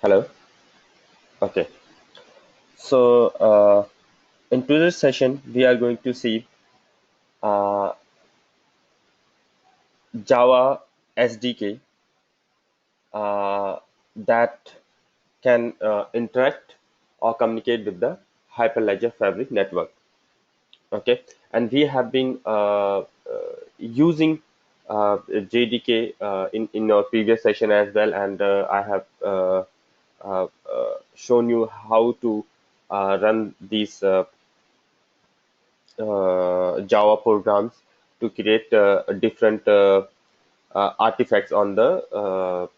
Hello. Okay. So in today's session, we are going to see uh, Java SDK uh, that can interact or communicate with the Hyperledger Fabric network. Okay, and we have been using JDK in our previous session as well, and I have shown you how to run these Java programs to create different artifacts on the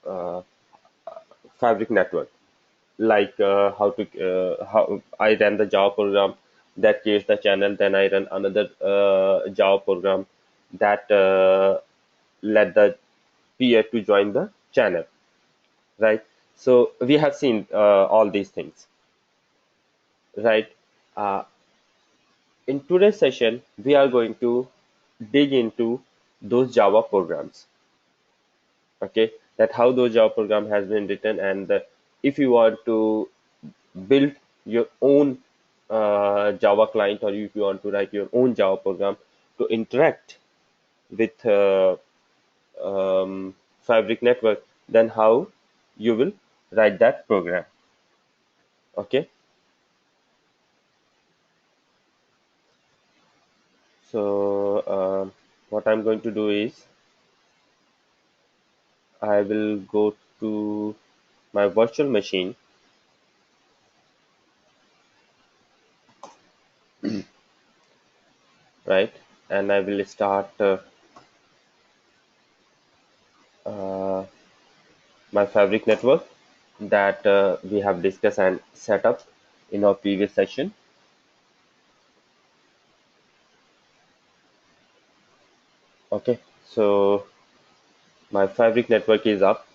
uh, Fabric network, like how I ran the Java program that creates the channel, then I run another Java program that let the peer to join the channel, right? So we have seen all these things, right? Uh, in today's session, we are going to dig into those Java programs, okay? That how those Java program has been written, and if you want to build your own Java client, or if you want to write your own Java program to interact with Fabric network, then how you will write that program, okay? So what I'm going to do is I will go to my virtual machine, right? And I will start uh, my Fabric network that we have discussed and set up in our previous session. Okay, so my Fabric network is up,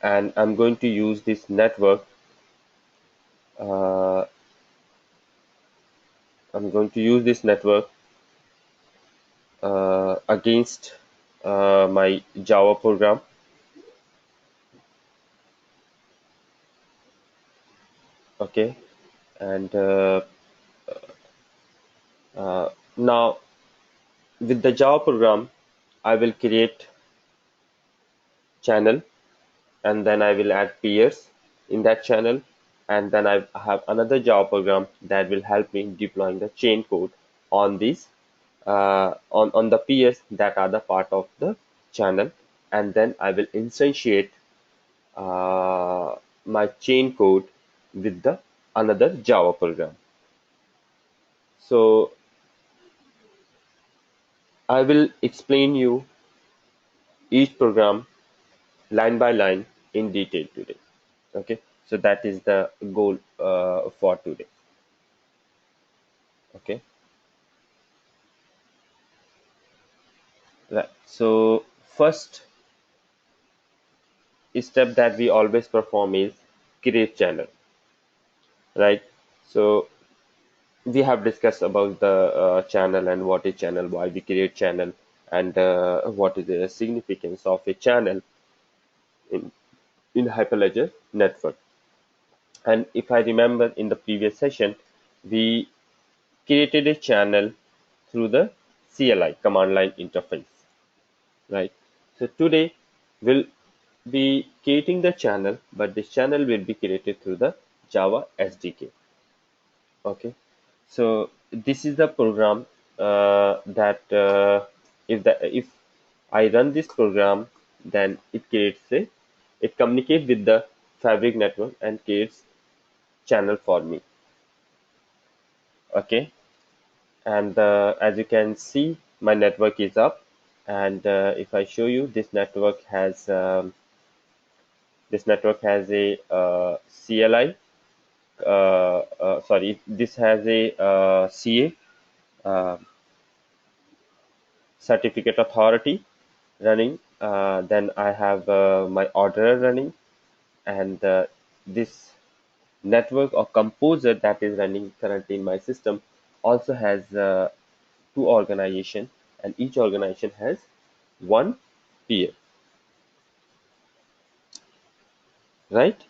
and I'm going to use this network. Uh, I'm going to use this network against my Java program. Okay, and now with the Java program, I will create channel, and then I will add peers in that channel, and then I have another Java program that will help me deploying the chain code on these on the peers that are the part of the channel, and then I will instantiate uh, my chain code with the another Java program. So I will explain you each program line by line in detail today. Okay, so that is the goal for today. Okay, right. So first step that we always perform is create channel, right? So we have discussed about the channel and what is channel, why we create channel, and what is the significance of a channel in Hyperledger network. And if I remember in the previous session, we created a channel through the CLI command line interface, right? So today we'll be creating the channel, but this channel will be created through the Java SDK. Okay, so this is the program that if I run this program, then it communicates with the Fabric network and creates channel for me. Okay, and as you can see, my network is up, and if I show you, this network has a CLI. Sorry, this has a CA, uh, certificate authority running. Then I have my orderer running, and this network or composer that is running currently in my system also has two organization, and each organization has one peer, right?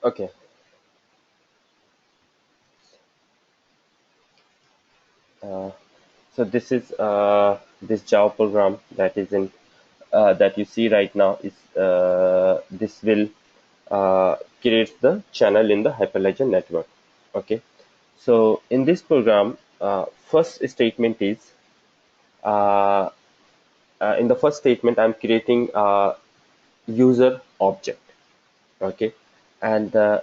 Okay. Uh, so this is this Java program that is in that you see right now is this will create the channel in the Hyperledger network. Okay. So in this program, first statement is uh, in the first statement I'm creating a user object. Okay, and the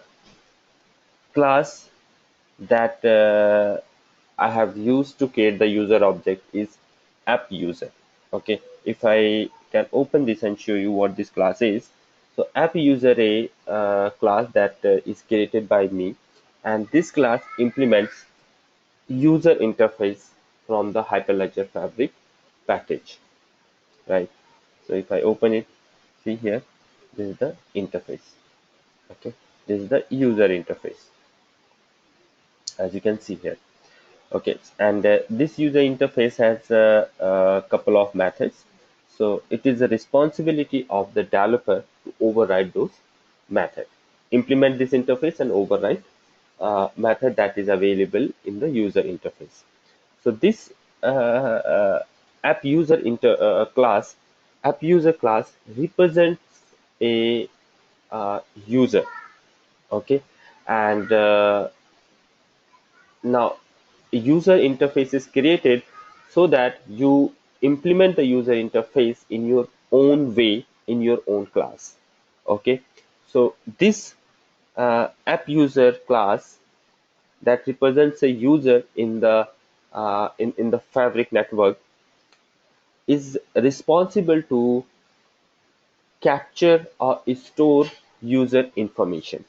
class that I have used to create the user object is app user. Okay, if I can open this and show you what this class is. So app user a class that is created by me, and this class implements user interface from the Hyperledger Fabric package, right? So if I open it, see here, this is the interface. Okay, this is the user interface, as you can see here. Okay, and this user interface has a couple of methods. So it is the responsibility of the developer to override those methods. Implement this interface and override method that is available in the user interface. So this app user class, app user class represents a user. Okay, and now a user interface is created so that you implement the user interface in your own way in your own class. Okay, so this app user class that represents a user in the in the Fabric network is responsible to capture or store user information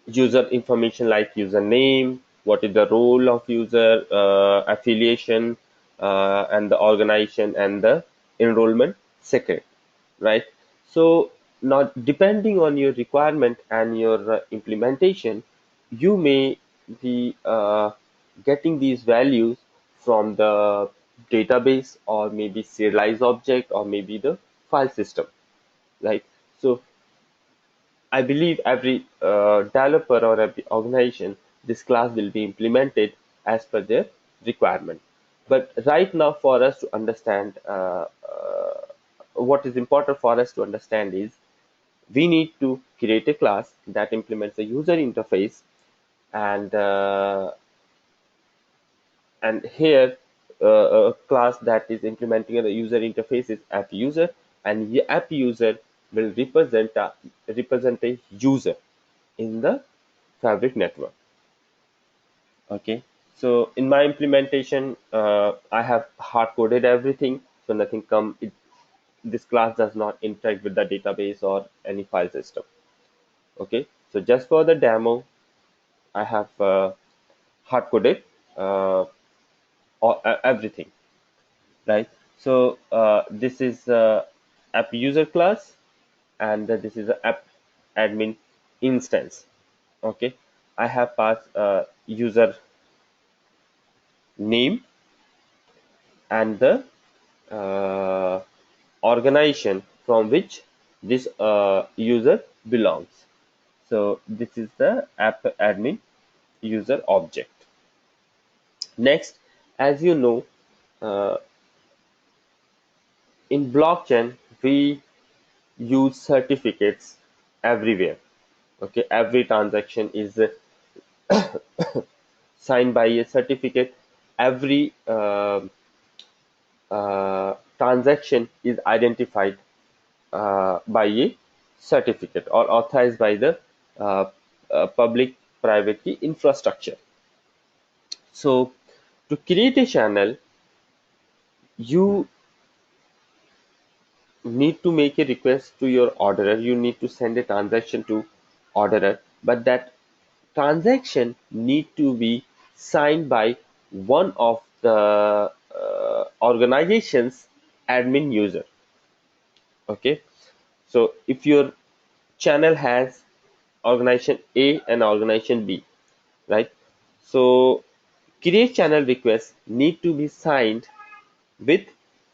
like username, what is the role of user, affiliation, and the organization and the enrollment secret, right? So now depending on your requirement and your implementation, you may be getting these values from the database or maybe serialized object or maybe the file system, right? So I believe every developer or every organization, this class will be implemented as per their requirement. But right now, for us to understand, what is important for us to understand is we need to create a class that implements a user interface, and here a class that is implementing a user interface is app user, and the app user will represent a user in the Fabric network. Okay, so in my implementation, I have hard coded everything, so nothing come. This class does not interact with the database or any file system. Okay, so just for the demo, I have hard coded uh, everything, right? So this is app user class, and this is the app admin instance. Okay, I have passed user name and the uh, organization from which this user belongs. So this is the app admin user object. Next, as you know, uh, in blockchain we use certificates everywhere. Okay, every transaction is signed by a certificate. Every transaction is identified by a certificate or authorized by the uh, public private key infrastructure. So to create a channel, you need to make a request to your orderer. You need to send a transaction to orderer, but that transaction need to be signed by one of the organization's admin user. Okay, so if your channel has organization A and organization B, right? So create channel requests need to be signed with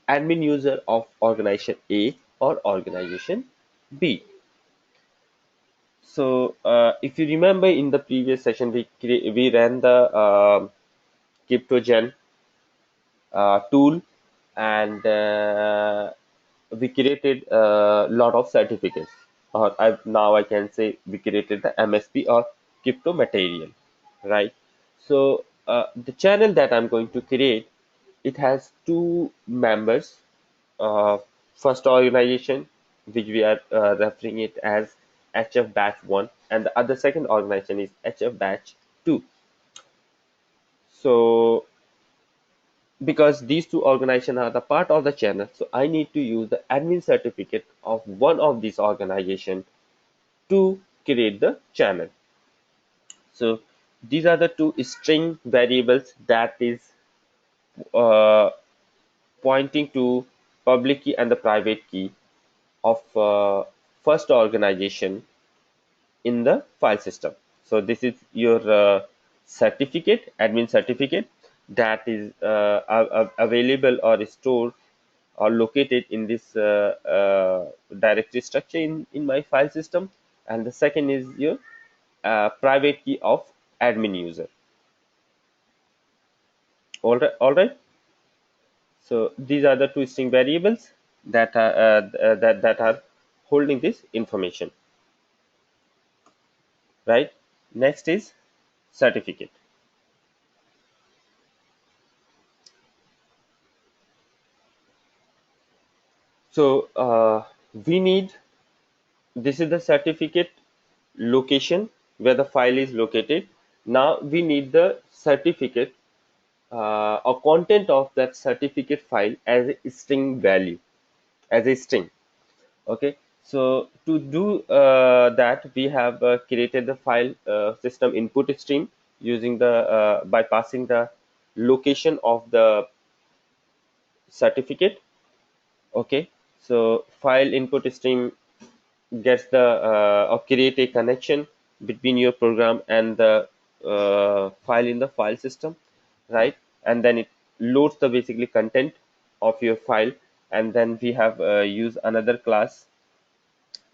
admin user of organization A or organization B. So if you remember in the previous session, we ran the CryptoGen tool, and we created a lot of certificates. Or now I can say we created the MSP or crypto material, right? So the channel that I'm going to create, it has two members. Uh, First organization, which we are referring it as HF Batch 1, and the other second organization is HF Batch 2. So because these two organizations are the part of the channel, so I need to use the admin certificate of one of these organizations to create the channel. So these are the two string variables that is uh, pointing to public key and the private key of first organization in the file system. So this is your certificate, admin certificate, that is available or stored or located in this directory structure in my file system. And the second is your private key of admin user. All right. So these are the two string variables that are that are holding this information, right? Next is certificate. So we need, this is the certificate location where the file is located. Now we need the certificate or content of that certificate file as a string value, as a string. Okay. So to do that, we have created the file system input stream using the by passing the location of the certificate. Okay. So file input stream gets the or create a connection between your program and the file in the file system, right? And then it loads the basically content of your file, and then we have used another class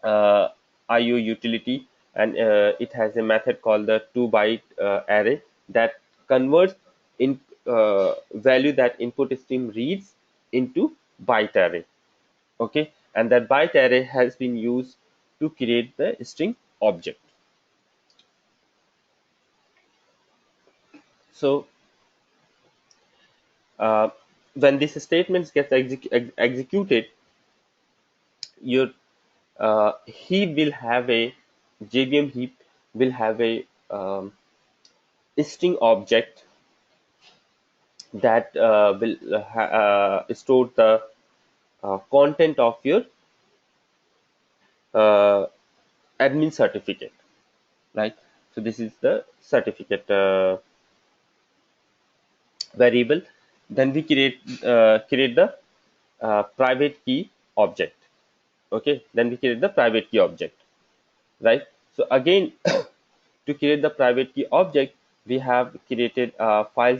uh, IO utility, and it has a method called the 2 byte array that converts in value that input stream reads into byte array. Okay, and that byte array has been used to create the string object. So uh, when this statement gets executed, your heap will have a JVM heap will have a string object that will store the content of your uh, admin certificate, right? So this is the certificate variable. Then we create the private key object. Okay, then we create the private key object, right? So again, to create the private key object, we have created a file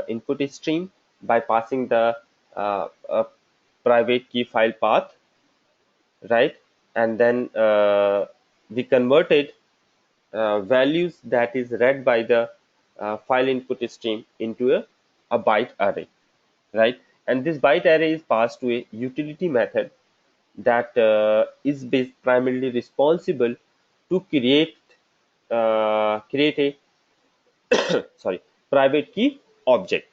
input stream by passing the private key file path, right? And then we converted values that is read by the file input stream into a byte array, right? And this byte array is passed to a utility method that is primarily responsible to create a sorry private key object,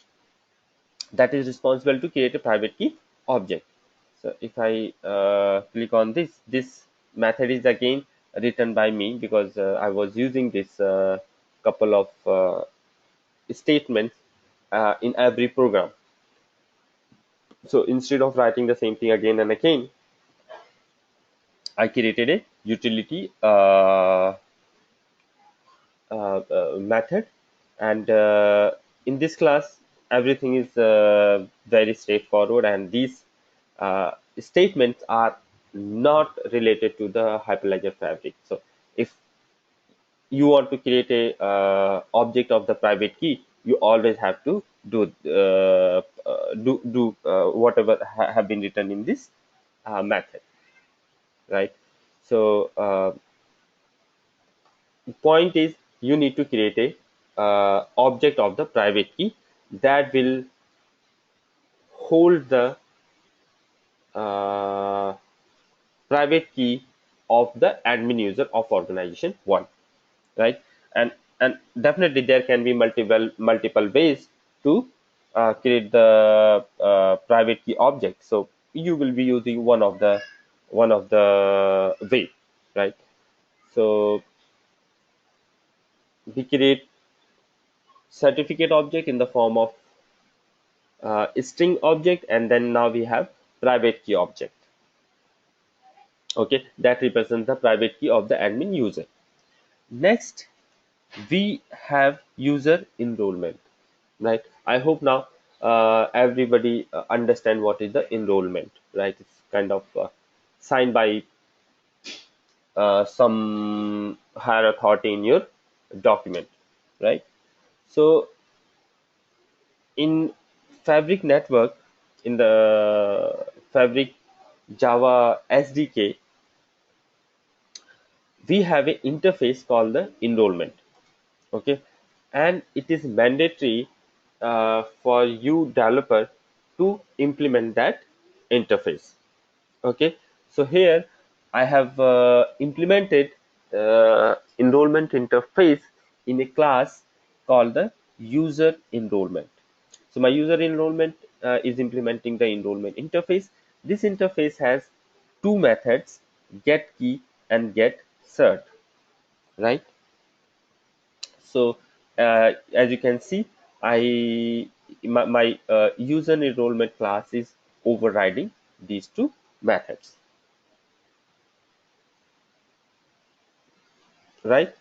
that is responsible to create a private key object. So if I click on this method is again written by me because I was using this couple of statements in every program. So instead of writing the same thing again and again, I created a utility method, and in this class everything is very straightforward, and these statements are not related to the hyperledger fabric. So if you want to create a object of the private key, you always have to do whatever have been written in this method, right? So point is you need to create a object of the private key that will hold the uh, private key of the admin user of organization 1, right? And definitely there can be multiple ways to create the private key object. So you will be using one of the way, right? So we create certificate object in the form of string object, and then now we have private key object. Okay, that represents the private key of the admin user. Next, we have user enrollment, right? I hope now everybody understand what is the enrollment, right? It's kind of signed by some higher authority in your document, right? So in Fabric network, in the Fabric Java SDK, we have an interface called the enrollment. Okay, and it is mandatory for you developer to implement that interface. Okay, so here I have implemented enrollment interface in a class called the user enrollment. So my user enrollment is implementing the enrollment interface. This interface has two methods, get key and get cert, right? So as you can see, my user enrollment class is overriding these two methods, right?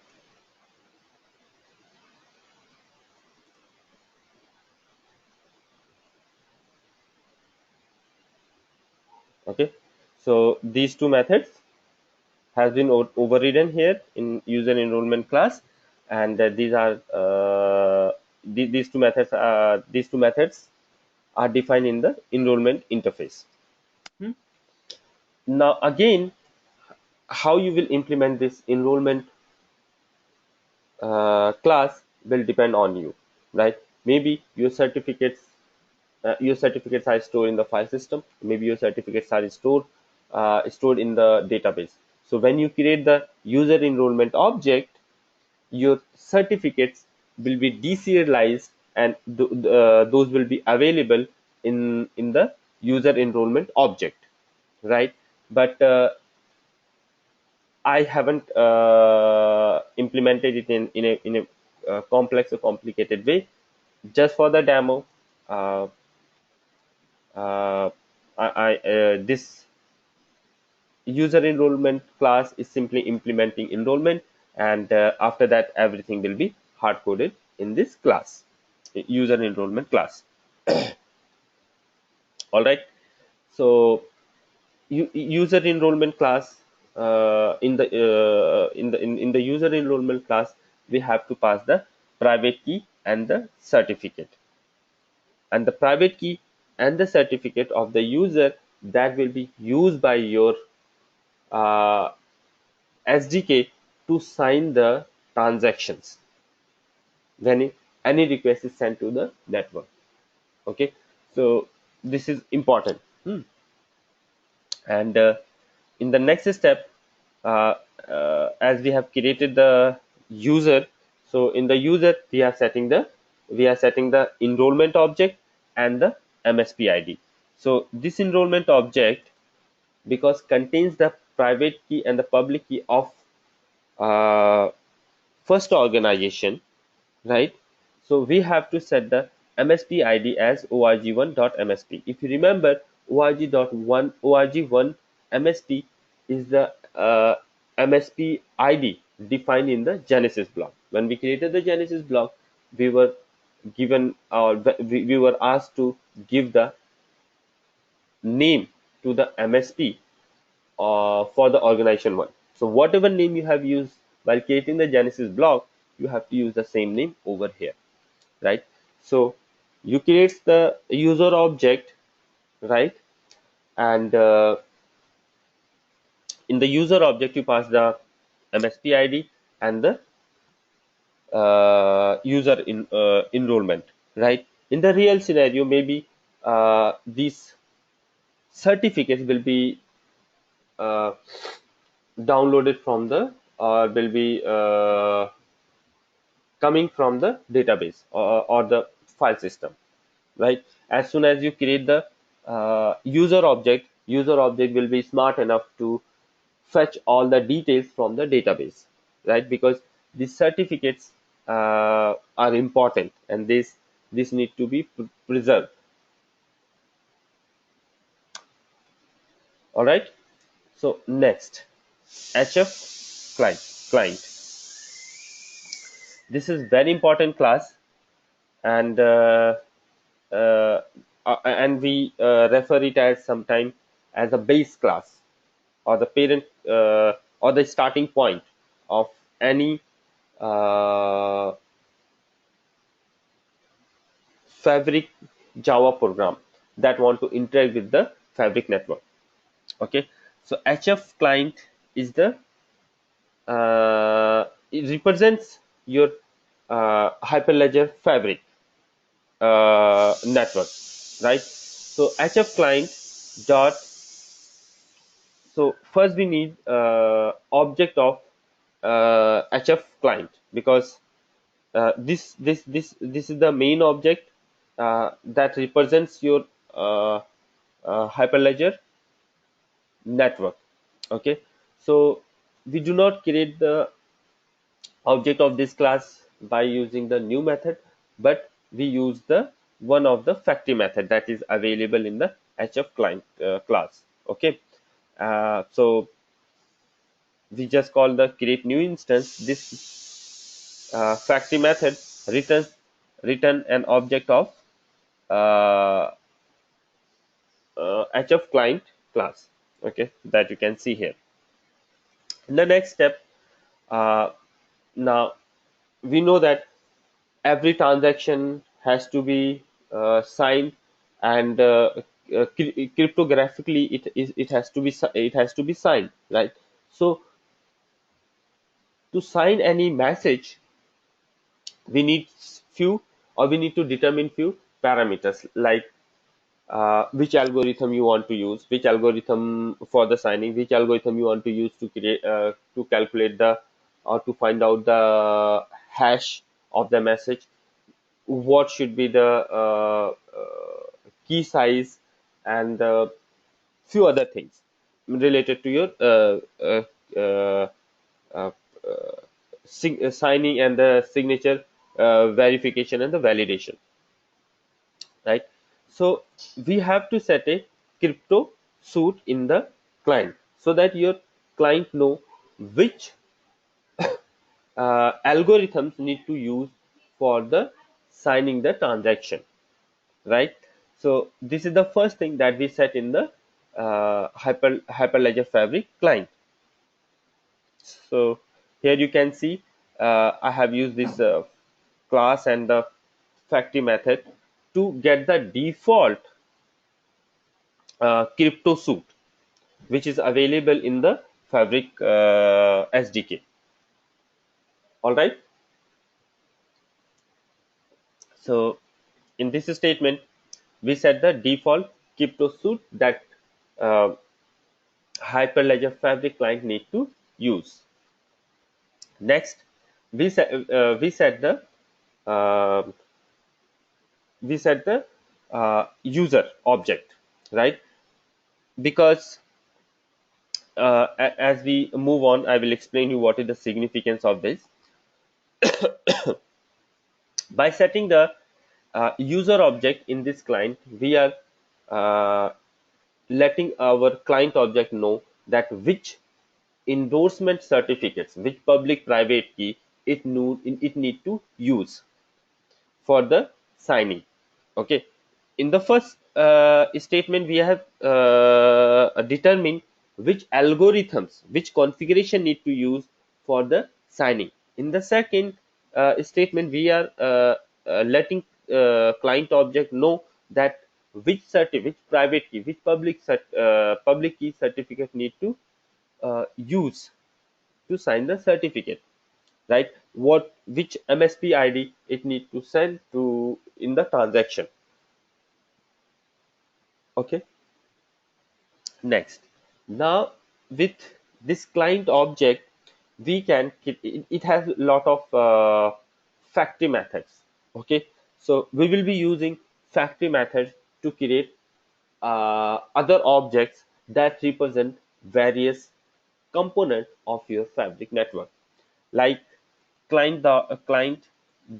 Okay, so these two methods has been overridden here in user enrollment class, and these two methods are defined in the enrollment interface. Hmm. Now again, how you will implement this enrollment class will depend on you, right? Maybe your certificates are stored in the file system. Maybe your certificates are stored in the database. So when you create the user enrollment object, your certificates will be deserialized, and those will be available in the user enrollment object, right? But I haven't implemented it in a complex or complicated way. Just for the demo, uh, uh, this user enrollment class is simply implementing enrollment, and after that everything will be hard coded in this class, user enrollment class. All right. So user enrollment class, in the user enrollment class, we have to pass the private key and the certificate, and the private key and the certificate of the user that will be used by your uh, SDK to sign the transactions when any request is sent to the network. Okay, so this is important. And in the next step, uh, as we have created the user, so in the user we are setting the enrollment object and the MSP ID. So this enrollment object, because contains the private key and the public key of uh, first organization, right? So we have to set the MSP ID as org1.msp. If you remember, org1 MSP is the MSP ID defined in the Genesis block. When we created the Genesis block, we were given we were asked to give the name to the MSP for the organization one. So whatever name you have used while creating the Genesis block, you have to use the same name over here, right? So you create the user object, right? And in the user object, you pass the MSP ID and the user enrollment, right? In the real scenario, maybe these certificates will be uh, downloaded from the or will be coming from the database or the file system, right? As soon as you create the user object will be smart enough to fetch all the details from the database, right? Because these certificates are important, and this need to be preserved. All right. So next, HF client. This is very important class, and uh, and we refer it as sometime as a base class or the parent or the starting point of any uh, Fabric Java program that want to interact with the Fabric network. Okay, so HF client is the it represents your Hyperledger Fabric network, right? So HF client dot. So first we need object of HF client, because this is the main object that represents your Hyperledger network. Okay, so we do not create the object of this class by using the new method, but we use the one of the factory method that is available in the HF client class. Okay, so we just call the create new instance. This factory method return an object of uh, HF client class. Okay, that you can see here. In the next step, uh, now we know that every transaction has to be signed, and cryptographically it has to be signed, right? So to sign any message, we need few or we need to determine few parameters, like which algorithm you want to use, which algorithm for the signing, which algorithm you want to use to create to calculate the or to find out the hash of the message, what should be the key size, and few other things related to your uh, uh, signing and the signature verification and the validation, right? So we have to set a crypto suit in the client so that your client know which algorithms need to use for the signing the transaction, right? So this is the first thing that we set in the Hyperledger Fabric client. So here you can see I have used this class and the factory method to get the default crypto suit, which is available in the Fabric SDK. All right. So in this statement, we set the default crypto suit that uh, Hyperledger Fabric client need to use. Next, we set the uh, user object, right? Because as we move on, I will explain you what is the significance of this. By setting the user object in this client, we are uh, letting our client object know that which endorsement certificates, which public private key it need to use for the signing. Okay, in the first statement we have determined which algorithms, which configuration need to use for the signing. In the second statement we are letting client object know that which private key, which public key certificate need to use to sign the certificate. right? Which MSP ID it need to send to in the transaction. Okay. Next, now with this client object, it has a lot of factory methods. Okay, so we will be using factory methods to create other objects that represent various components of your fabric network, like client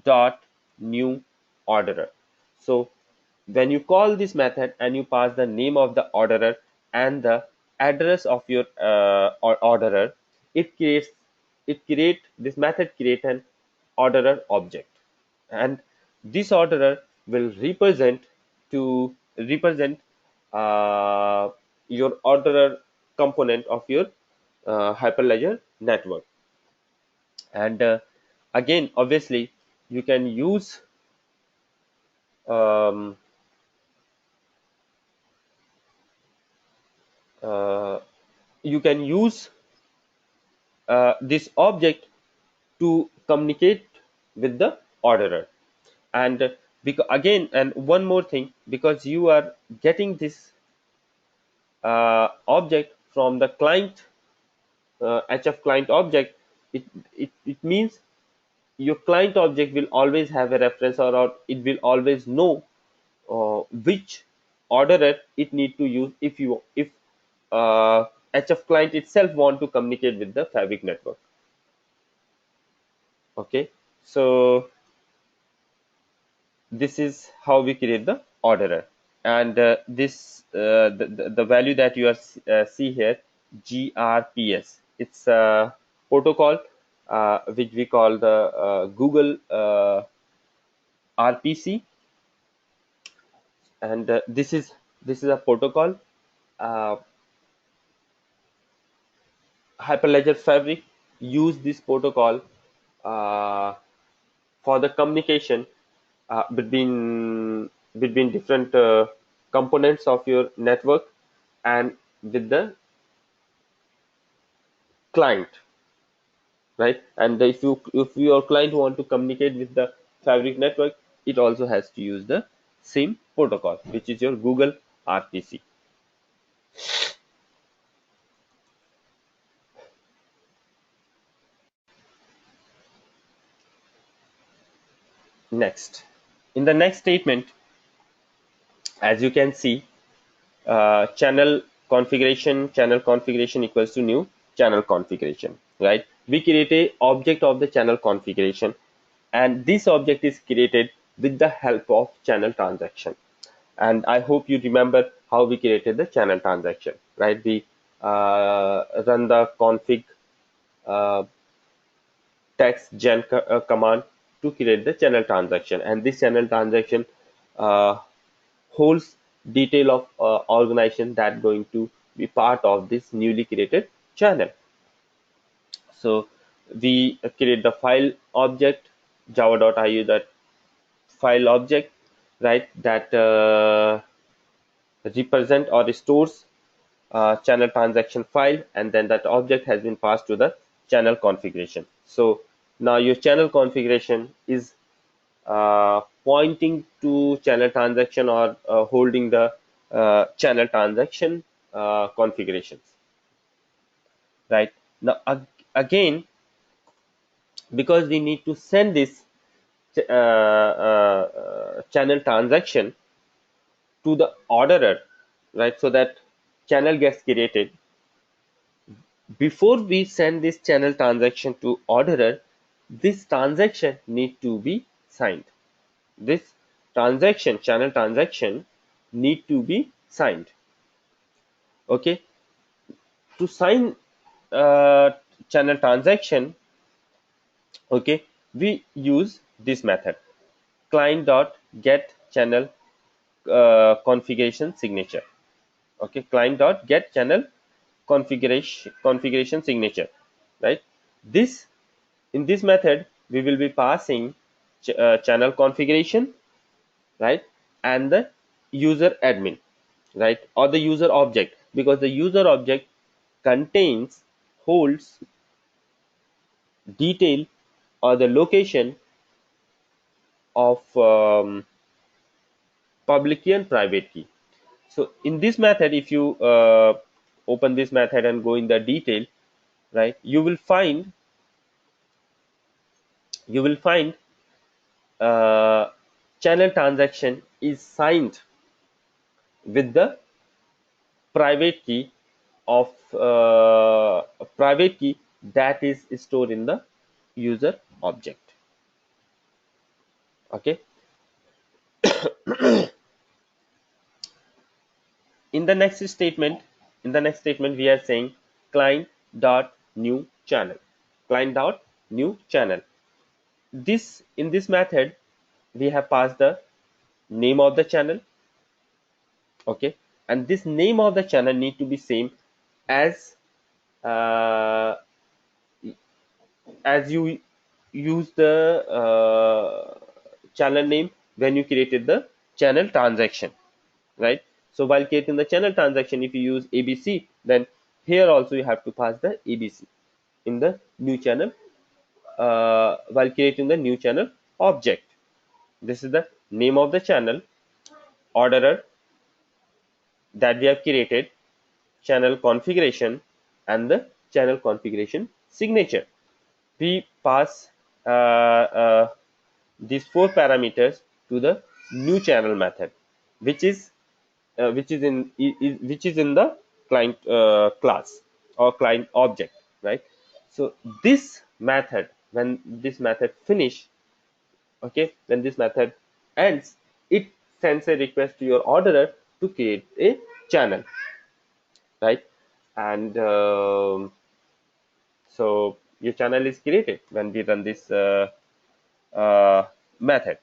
dot new orderer. So when you call this method and you pass the name of the orderer and the address of your orderer, it creates it create this method create an orderer object, and this orderer will represent your orderer component of your hyperledger network. And again, obviously, you can use um, uh, you can use this object to communicate with the orderer. And because again, and one more thing, because you are getting this object from the client HF client object, it means your client object will always have a reference, or it will always know which orderer it need to use if HF client itself want to communicate with the fabric network. Okay, so this is how we create the orderer. And the value that you are see here, grps, it's a protocol which we call the Google RPC. And this is a protocol. uh, Hyperledger Fabric use this protocol uh, for the communication between different components of your network and with the client, right? And if your client want to communicate with the fabric network, it also has to use the same protocol, which is your Google RPC. Next, in the next statement, as you can see, channel configuration equals to new channel configuration, right? We create a object of the channel configuration, and this object is created with the help of channel transaction. And I hope you remember how we created the channel transaction, right? We run the config uh, text gen command to create the channel transaction, and this channel transaction uh, holds detail of organization that going to be part of this newly created channel. So we create the file object, java.io that file object, right? That represent or stores channel transaction file, and then that object has been passed to the channel configuration. So now your channel configuration is pointing to channel transaction, or holding the channel transaction configurations, right? Now again, because we need to send this channel transaction to the orderer, right? So that channel gets created. Before we send this channel transaction to orderer, this transaction need to be signed. This channel transaction need to be signed. Okay, to sign uh, channel transaction, okay, we use this method, client dot get channel configuration signature. Okay, client dot get channel configuration signature, right? This In this method we will be passing channel configuration, right, and the user admin, right, or the user object, because the user object contains holds detail or the location of public key and private key. So in this method, if you open this method and go in the detail, right, you will find uh, channel transaction is signed with the private key of a private key that is stored in the user object. Okay. In the next statement we are saying client dot new channel. Client dot new channel. This in this method we have passed the name of the channel. Okay, and this name of the channel need to be same as uh, you use the channel name when you created the channel transaction, right? So while creating the channel transaction, if you use ABC, then here also you have to pass the ABC in the new channel while creating the new channel object. This is the name of the channel, orderer that we have created, channel configuration, and the channel configuration signature. We pass these four parameters to the new channel method, which is which is in the client class or client object, right? So this method, when this method finish, okay, when this method ends, it sends a request to your orderer to create a channel, right? And so your channel is created when we run this method.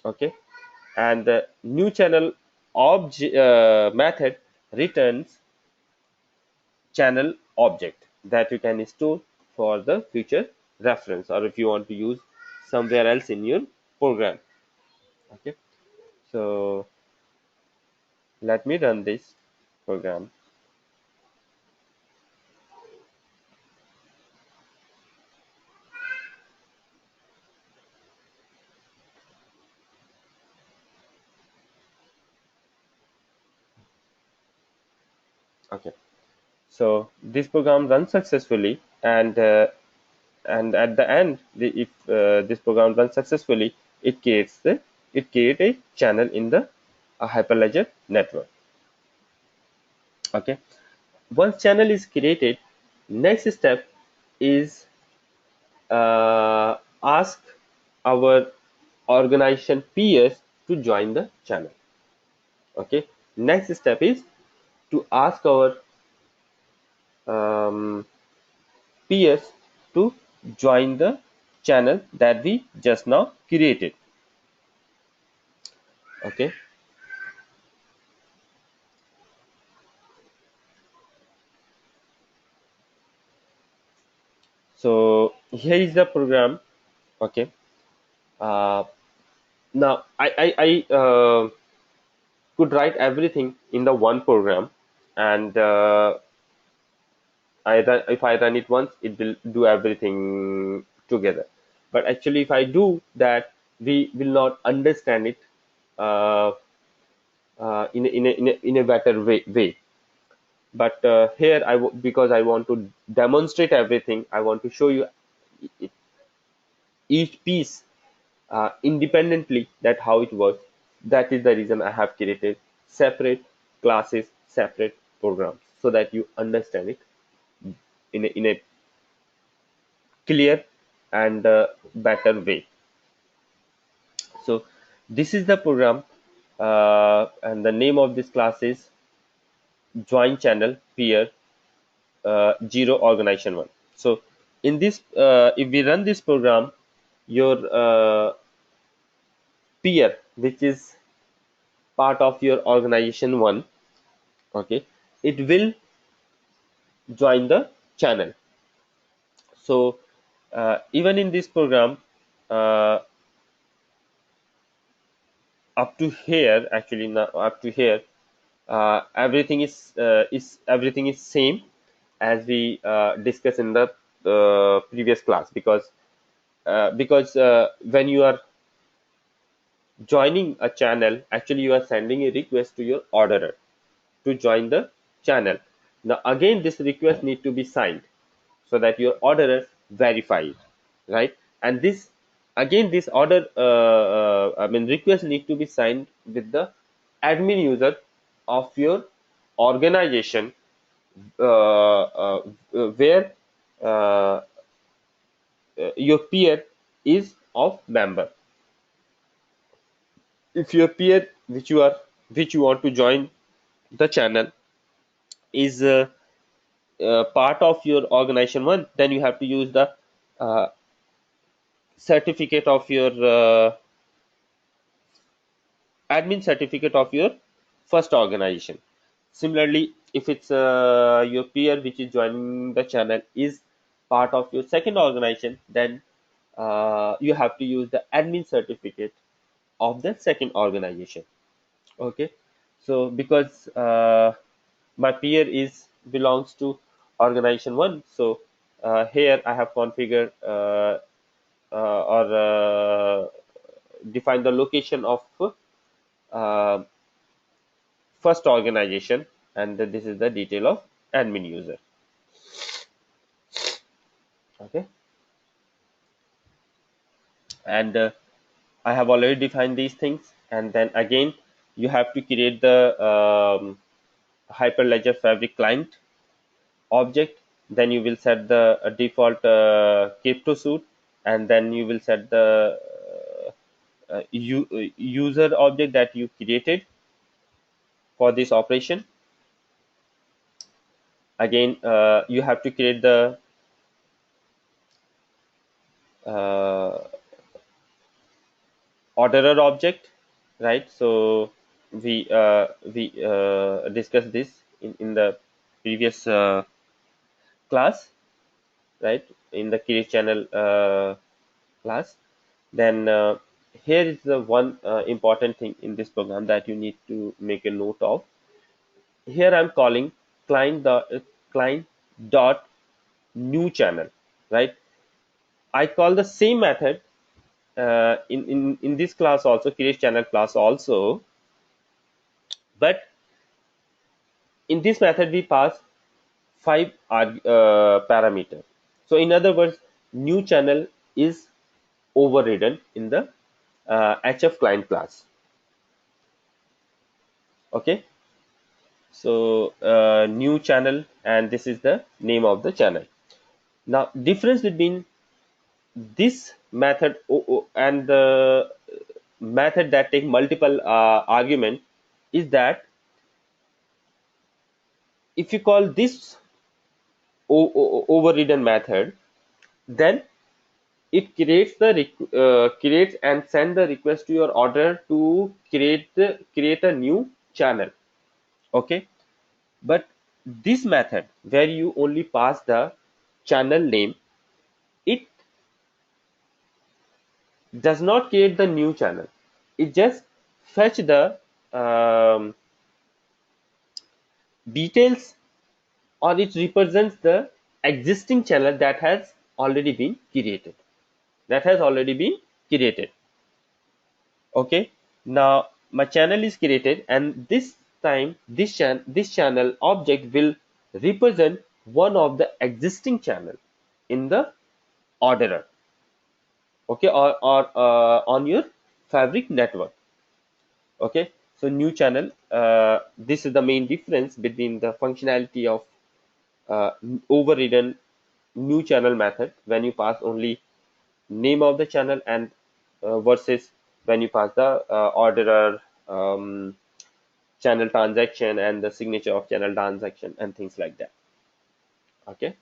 Okay, and the new channel method returns channel object that you can store for the future reference, or if you want to use somewhere else in your program. Okay, so let me run this program. Okay, so this program runs successfully, and at the end, if this program runs successfully, it create a channel in the Hyperledger network. Okay, once channel is created, next step is ask our organization peers to join the channel. Okay, next step is to ask our um, peers to join the channel that we just now created. Okay, so here is the program. Okay, uh, now I could write everything in the one program, and if I run it once, it will do everything together. But actually, if I do that, we will not understand it uh, in a better way. But here, because I want to demonstrate everything, I want to show you each piece independently, that how it works. That is the reason I have created separate classes, separate programs, so that you understand it in a clear and better way. So this is the program, and the name of this class is join channel peer zero organization one. So in this, if we run this program, your peer, which is part of your organization one, okay, it will join the channel. So even in this program, uh, up to here, actually now up to here, everything is same as we discussed in the previous class, because because when you are joining a channel, actually you are sending a request to your orderer to join the channel. Now again, this request need to be signed so that your orderer verify it, right? And this again, this I mean request need to be signed with the admin user of your organization, where uh, your peer is of member. If your peer which you want to join the channel is part of your organization one, then you have to use the uh, certificate of your admin certificate of your first organization. Similarly, if it's your peer which is joining the channel is part of your second organization, then you have to use the admin certificate of the second organization. Okay, so because my peer is belongs to organization one, so here I have configured or define the location of uh, first organization, and this is the detail of admin user. Okay, and I have already defined these things, and then again you have to create the Hyperledger Fabric client object. Then you will set the default crypto suite, and then you will set the user object that you created for this operation. Again, you have to create the uh, orderer object, right? So we discussed this in the previous class, right? In the CreateChannel class. Then here is the one important thing in this program that you need to make a note of. Here I'm calling client dot new channel, right? I call the same method in this class also, CreateChannel class also, but in this method we pass five parameters. So in other words, new channel is overridden in the HF client class. Okay, so new channel, and this is the name of the channel. Now difference between this method and the method that take multiple argument is that if you call this overridden method, then it creates and send the request to your order to create a new channel. Okay, but this method where you only pass the channel name, it does not create the new channel. It just fetch the um, details, or it represents the existing channel that has already been created. Okay, now my channel is created, and this time this channel object will represent one of the existing channel in the orderer. Okay, or on your fabric network. Okay, so new channel, this is the main difference between the functionality of overridden new channel method when you pass only name of the channel, and versus when you pass the orderer, channel transaction, and the signature of channel transaction and things like that. Okay,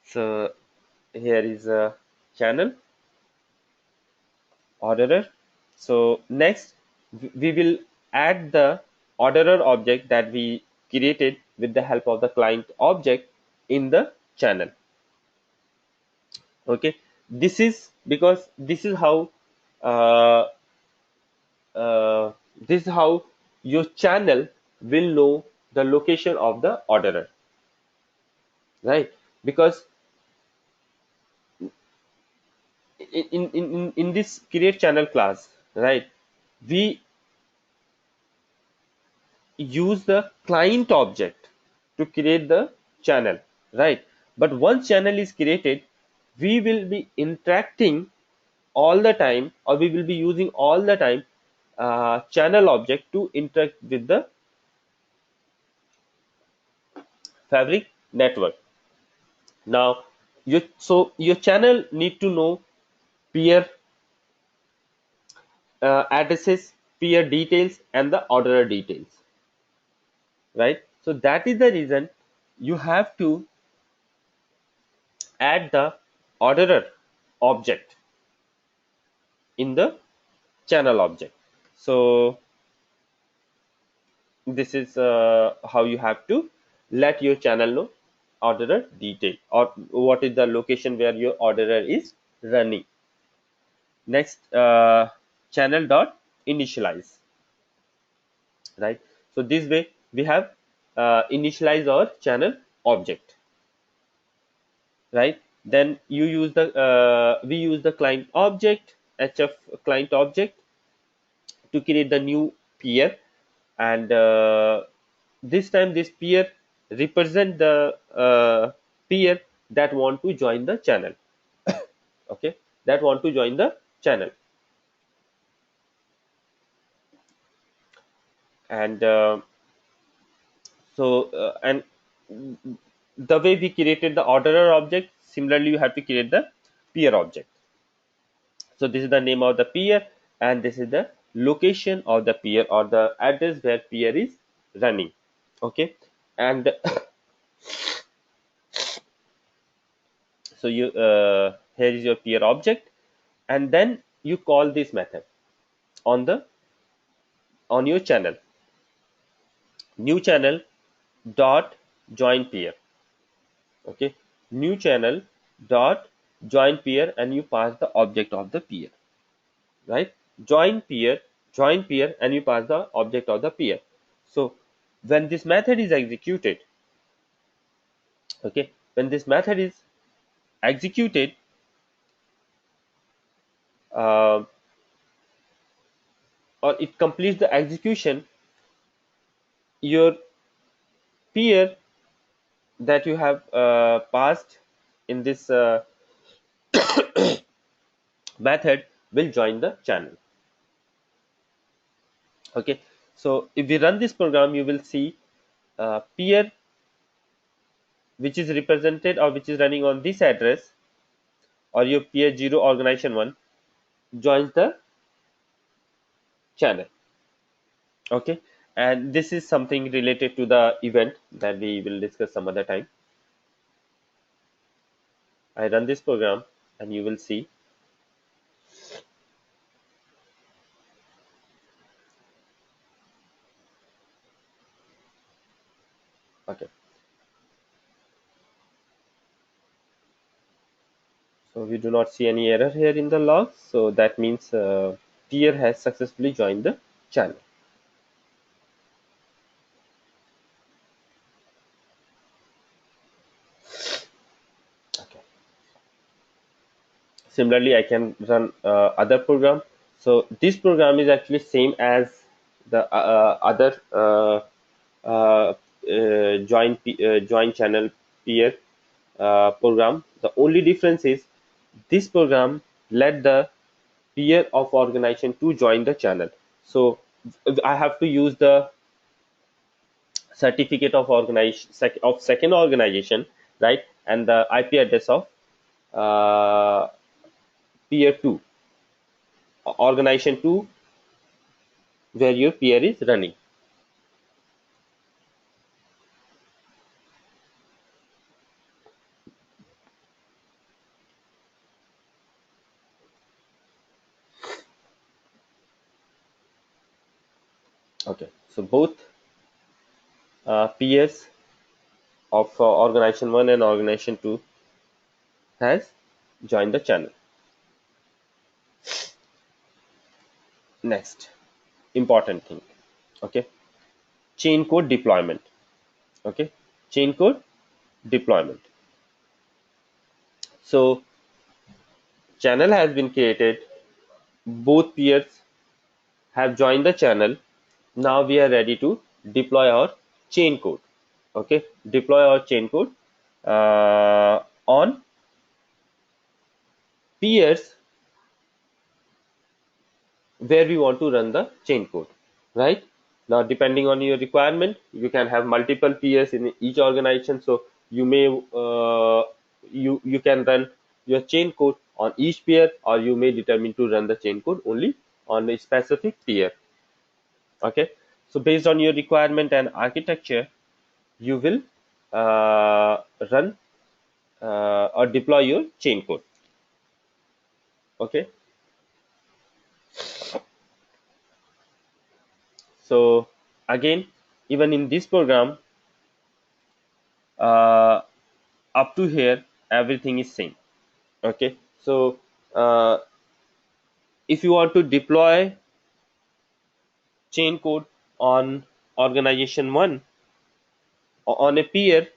so here is a channel orderer. So next we will add the orderer object that we created with the help of the client object in the channel. Okay, this is because uh, this is how your channel will know the location of the orderer, right? Because in this create channel class, right, we use the client object to create the channel, right? But once channel is created, we will be interacting all the time, or we will be using all the time channel object to interact with the fabric network. Now your channel need to know peer addresses, peer details, and the orderer details, right? So that is the reason you have to add the orderer object in the channel object. So this is how you have to let your channel know orderer detail, or what is the location where your orderer is running. Next, channel dot initialize, right? So this way we have initialize our channel object, right? Then you use the we use the client object, hf client object, to create the new peer, and this time this peer represent the peer that want to join the channel. Okay, that want to join the channel. And and the way we created the orderer object, similarly you have to create the peer object. So this is the name of the peer, and this is the location of the peer, or the address where peer is running. Okay, and so you here is your peer object, and then you call this method on the on your channel, new channel dot join peer. Okay, new channel dot join peer, and you pass the object of the peer, right? join peer Join peer, and you pass the object of the peer. So when this method is executed, okay, when this method is executed, uh, or it completes the execution, your peer that you have passed in this method will join the channel. Okay, so if we run this program, you will see peer which is represented, or which is running on this address, or your peer 0 organization 1 joins the channel. Okay, and this is something related to the event that we will discuss some other time. I run this program, and you will see. Okay, so we do not see any error here in the log, so that means peer has successfully joined the channel. Okay, similarly I can run other program. So this program is actually same as the other join channel peer program. The only difference is this program let the peer of organization to join the channel. So I have to use the certificate of organization of second organization, right, and the IP address of uh, peer 2, organization 2, where your peer is running. Okay, so both peers of organization 1 and organization 2 has joined the channel. Next important thing, okay, chain code deployment. Okay, chain code deployment. So channel has been created, both peers have joined the channel. Now we are ready to deploy our chain code. Okay, deploy our chain code on peers where we want to run the chain code, right? Now, depending on your requirement, you can have multiple peers in each organization. So you may you can run your chain code on each peer, or you may determine to run the chain code only on a specific peer. Okay, so based on your requirement and architecture, you will run or deploy your chain code. Okay, so again, even in this program, uh, up to here, everything is same. Okay, so uh, if you want to deploy chain code on organization one on a peer,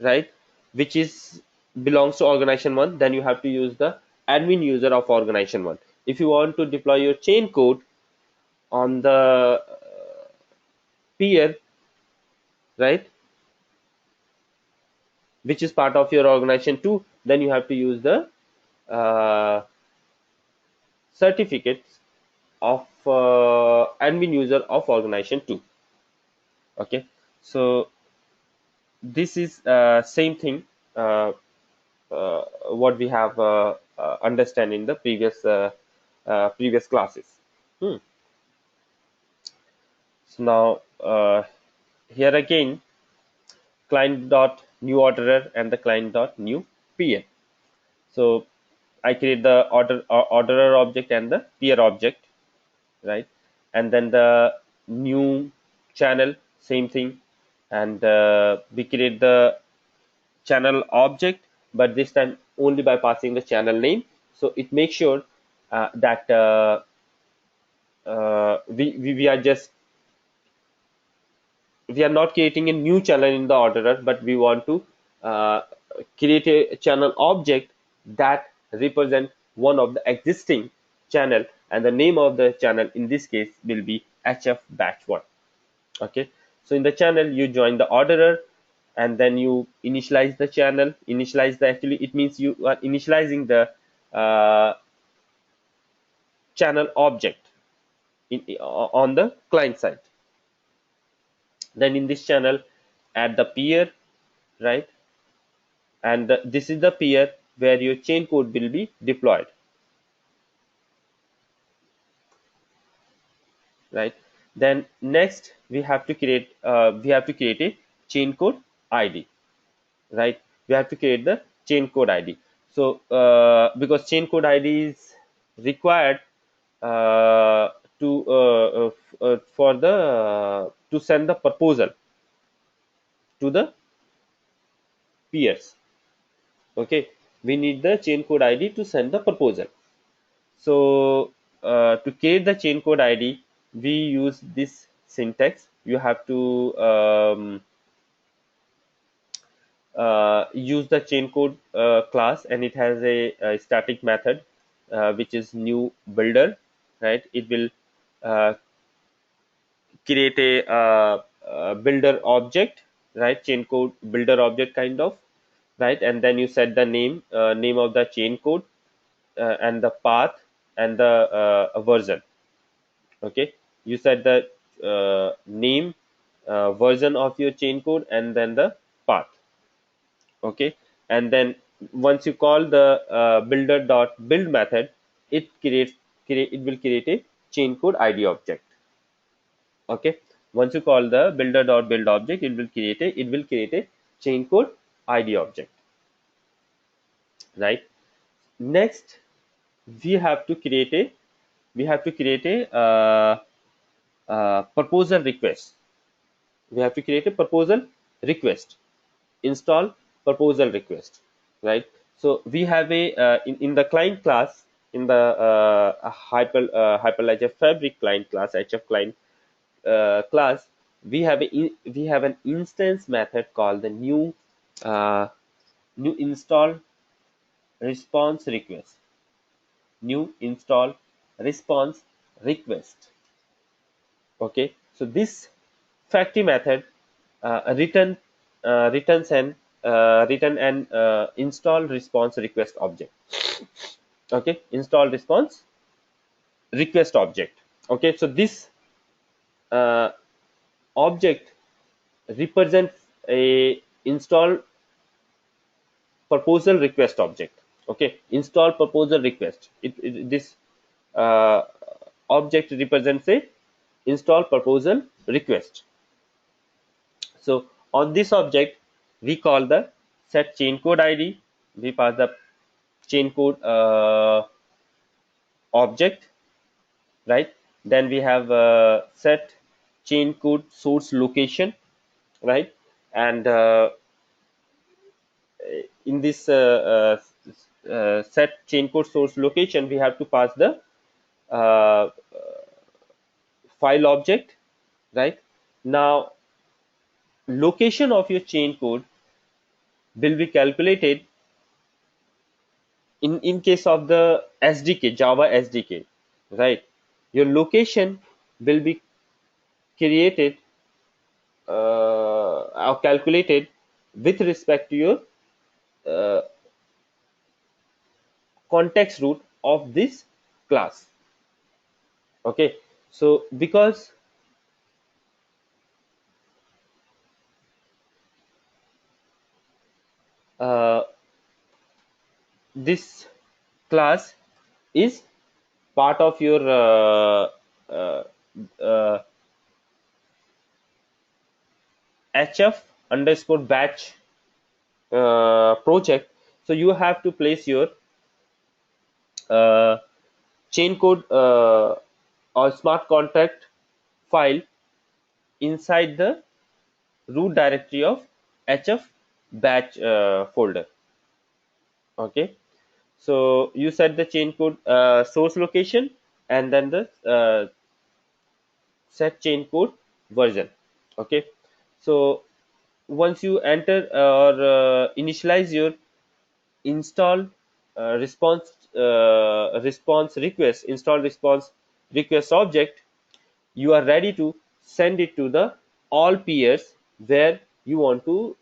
right, which is belongs to organization one, then you have to use the admin user of organization one. If you want to deploy your chain code on the peer, right, which is part of your organization two, then you have to use the uh, certificates of admin user of organization 2. Okay, so this is same thing uh, what we have understand in the previous classes. Hmm. So now here again, client dot new orderer and the client dot new peer. So I create the orderer object and the peer object, right? And then the new channel, same thing, and we create the channel object, but this time only by passing the channel name. So it makes sure that we are just we are not creating a new channel in the orderer, but we want to uh, create a channel object that represent one of the existing channel, and the name of the channel in this case will be hf batch 1. Okay, so in the channel you join the orderer, and then you initialize the channel. Initialize the, actually it means you are initializing the channel object on the client side. Then in this channel, add the peer, right? And this is the peer where your chain code will be deployed, right? Then next we have to create a chain code ID, right? We have to create the chain code ID. So because chain code ID is required uh, for the to send the proposal to the peers. Okay, we need the chain code ID to send the proposal. So to create the chain code ID, we use this syntax. You have to use the chain code class, and it has a static method which is new builder, right? It will uh, create a builder object, right? Chain code builder object kind of, right? And then you set the name of the chain code, and the path, and the version. Okay, you set the name, version of your chain code, and then the path. Okay, and then once you call the builder dot build method, it will create a chain code ID object. Okay, once you call the builder dot build object, it will create a chain code ID object, right? Next, we have to create a proposal request. We have to create a proposal request. Install proposal request, right? So we have a in the client class, in the hyperledger fabric client class, hf client class, we have an instance method called the uh, new install response request. new install response request. Okay, so this factory method return an install response request object. Okay, install response request object. Okay, so this uh, object represents a install proposal request object. Okay, install proposal request. This uh, object represents a install proposal request. So on this object, we call the set chain code ID. We pass the chain code object, right? Then we have set chain code source location, right? And in this set chain code source location, we have to pass the uh, file object, right? Now, location of your chain code will be calculated in case of the SDK, Java SDK, right? Your location will be created or calculated with respect to your uh, context root of this class. Okay, so because uh, this class is part of your uh, uh, HF underscore batch project, so you have to place your uh, chain code or smart contract file inside the root directory of HF batch folder. Okay, so you set the chain code source location and then the set chain code version. Okay, so once you enter or initialize your install response request install response request object, you are ready to send it to the all peers where you want to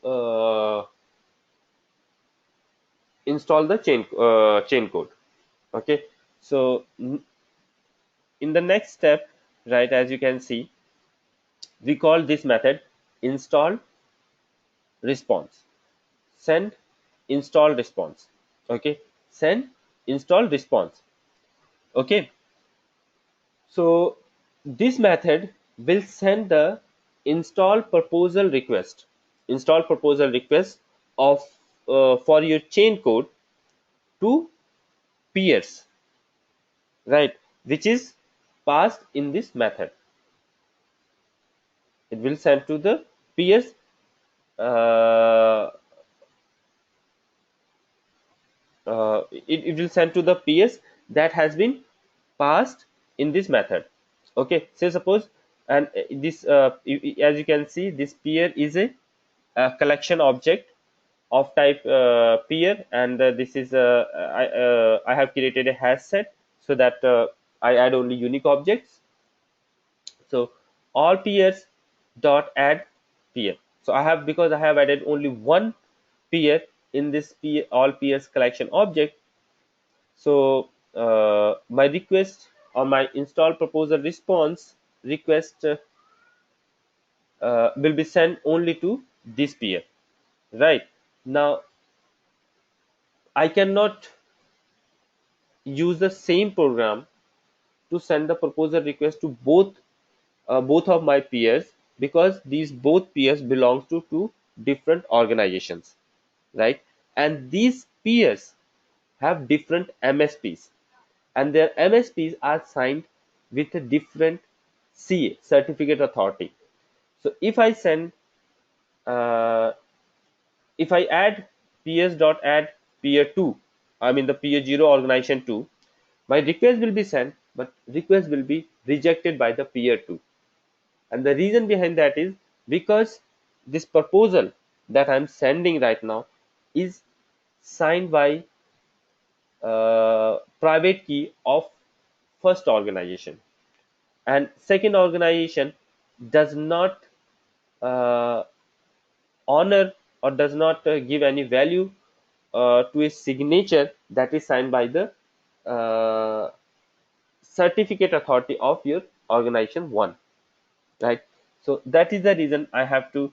install the chain code. Okay, so in the next step, right, as you can see, we call this method install response. Send install response. Okay, send install response. Okay, so this method will send the install proposal request of for your chain code to peers, right, which is passed in this method. It will send to the peers uh, it will send to the peers that has been passed in this method. Okay, say suppose, and this as you can see, this peer is a collection object of type peer, and this is I have created a hash set so that I add only unique objects. So all peers dot add peer. So I have, because I have added only one peer in this peer, all peers collection object. So my request or my install proposal response request will be sent only to this peer. Right, now I cannot use the same program to send the proposal request to both of my peers, because these both peers belongs to two different organizations, right? And these peers have different MSPs, and their MSPs are signed with a different CA, certificate authority. So uh, if I add peers dot add peer 2, I mean the peer 0 organization 2, my request will be sent, but request will be rejected by the peer 2. And the reason behind that is because this proposal that I'm sending right now is signed by private key of first organization, and second organization does not uh, honor or does not give any value to a signature that is signed by the uh, certificate authority of your organization one, right? So that is the reason I have to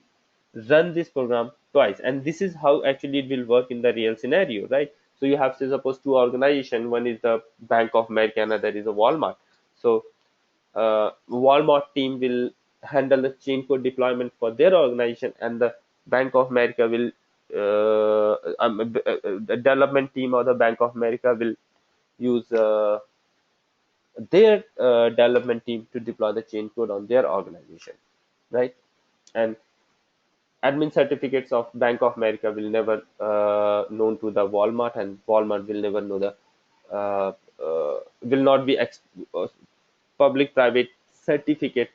run this program twice, and this is how actually it will work in the real scenario, right? So you have, say, suppose two organization, one is the Bank of America, another is a Walmart. So Walmart team will handle the chain code deployment for their organization, and the Bank of America will the development team or the Bank of America will use their development team to deploy the chain code on their organization, right? And admin certificates of Bank of America will never known to the Walmart, and Walmart will never know the will not be public private certificate.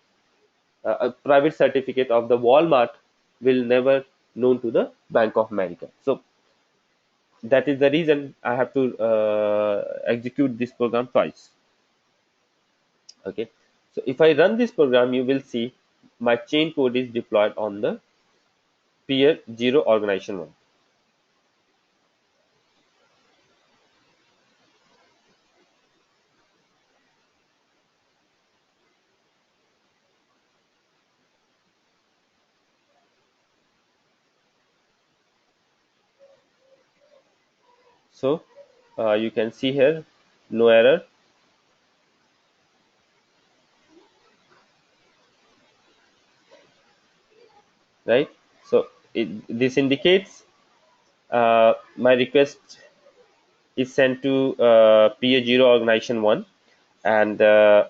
A private certificate of the Walmart will never known to the Bank of America. So that is the reason I have to execute this program twice. Okay, so if I run this program, you will see my chain code is deployed on the peer 0 organization 1. So you can see here no error, right? So this indicates my request is sent to peer 0 organization 1, and there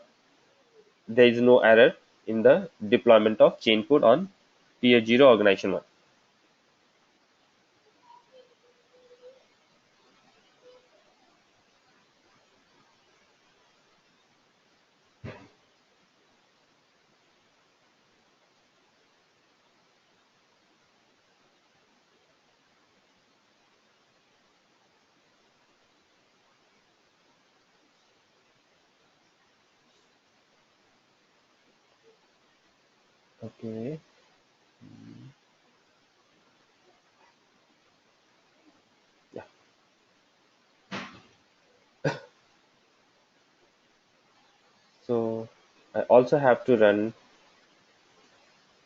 is no error in the deployment of chain code on peer 0 organization 1. Okay. Yeah. So I also have to run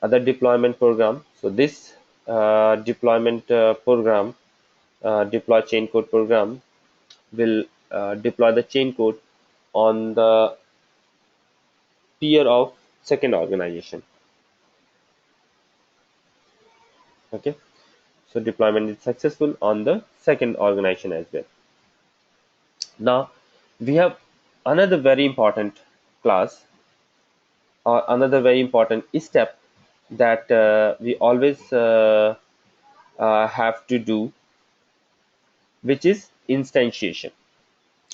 other deployment program. So this deployment program, deploy chain code program, will deploy the chain code on the peer of second organization. Okay, so deployment is successful on the second organization as well. Now we have another very important class, or another very important step that we always have to do, which is instantiation.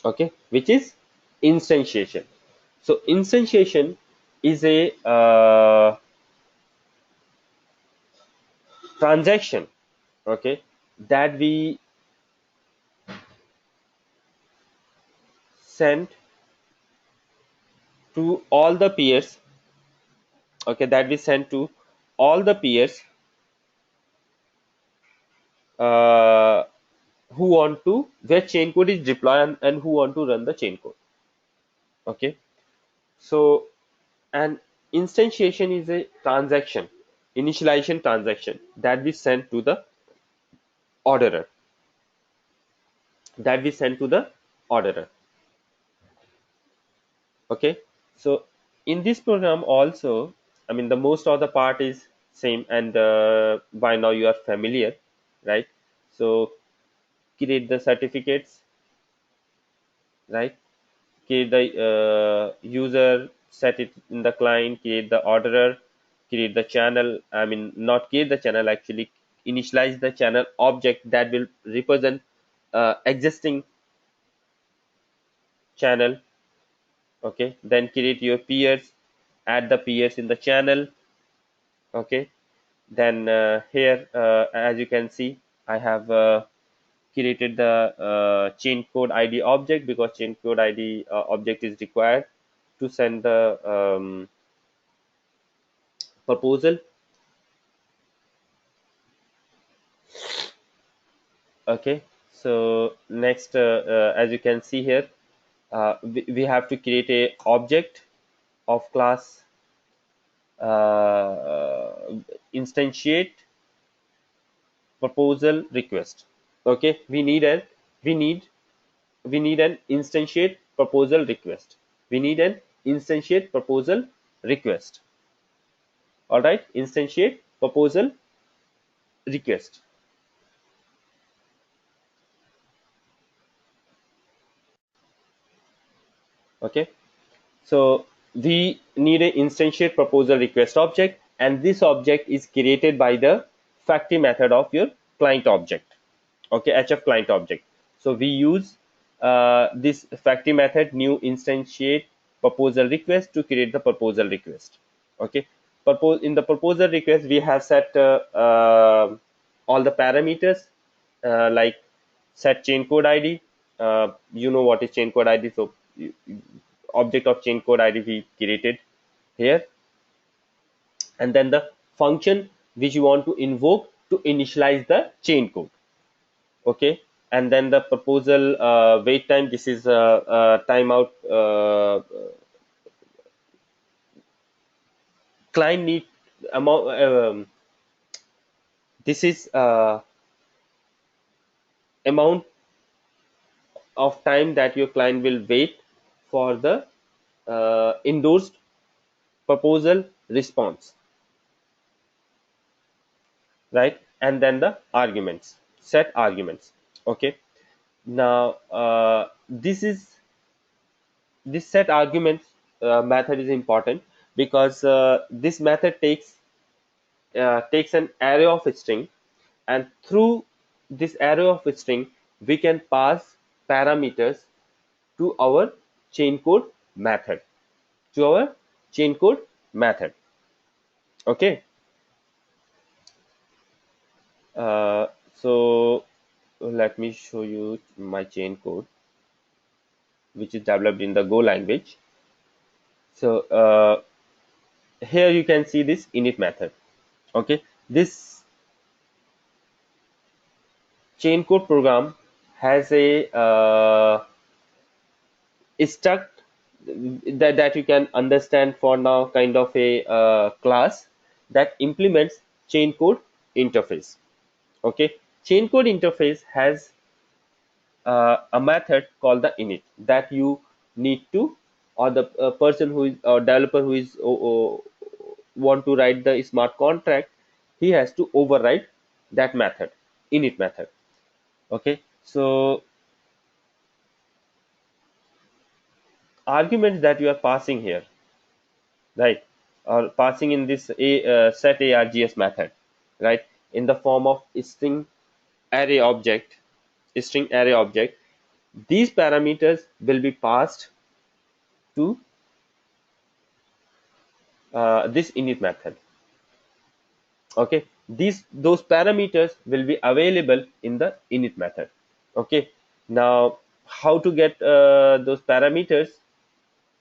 Okay, which is instantiation. So instantiation is a transaction, okay, that we send to all the peers, okay, that we send to all the peers uh, who want to, where chain code is deployed, and who want to run the chain code. Okay, so an instantiation is a transaction, initialization transaction that we send to the orderer, that we send to the orderer. Okay, so in this program also, I mean, the most of the part is same, and by now you are familiar, right? So create the certificates, right? Create the user, set it in the client, create the orderer, create the channel, I mean, not create the channel, actually initialize the channel object that will represent existing channel. Okay, then create your peers, add the peers in the channel. Okay, then here as you can see, I have created the chain code ID object, because chain code ID object is required to send the proposal. Okay, so next, as you can see here, we have to create a object of class instantiate proposal request. Okay, we need we need an instantiate proposal request. We need an instantiate proposal request. All right, instantiate proposal request. Okay, so we need an instantiate proposal request object, and this object is created by the factory method of your client object. Okay, HF client object. So we use this factory method new instantiate proposal request to create the proposal request. Okay, in the proposal request we have set all the parameters, like set chain code ID. You know what is chain code ID, so object of chain code ID we created here, and then the function which you want to invoke to initialize the chain code. Okay, and then the proposal wait time. This is timeout. Client need amount. This is amount of time that your client will wait for the endorsed proposal response, right? And then the arguments, set arguments. Okay, now this set arguments method is important, because this method takes an array of string, and through this array of string we can pass parameters to our chain code method, to our chain code method. Okay, so let me show you my chain code, which is developed in the Go language. So here you can see this init method. Okay, this chain code program has a struct that you can understand for now, kind of a class that implements chain code interface. Okay, chain code interface has a method called the init that you need to, or the person who is, or developer who is want to write the smart contract, he has to override that method, init method. Okay, so arguments that you are passing here, right, or passing in this set args method, right, in the form of string array object, string array object, these parameters will be passed to this init method. Okay, those parameters will be available in the init method. Okay, now how to get those parameters,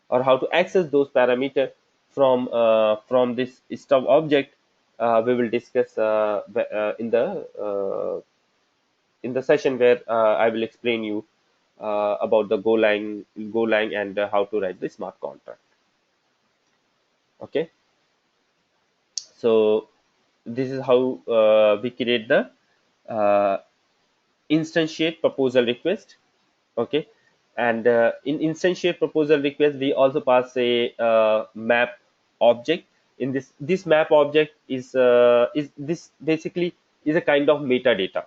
or how to access those parameters from this stub object, we will discuss in the session where I will explain you about the Golang and how to write the smart contract. Okay, so this is how we create the uh, instantiate proposal request. Okay, and in instantiate proposal request we also pass a map object. In this map object is this basically is a kind of metadata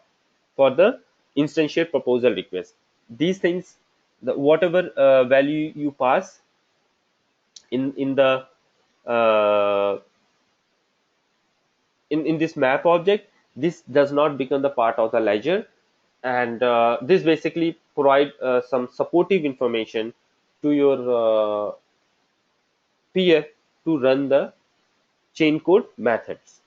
for the instantiate proposal request. These things, whatever value you pass in the uh, in this map object, this does not become the part of the ledger, and this basically provide some supportive information to your peer to run the chain code methods.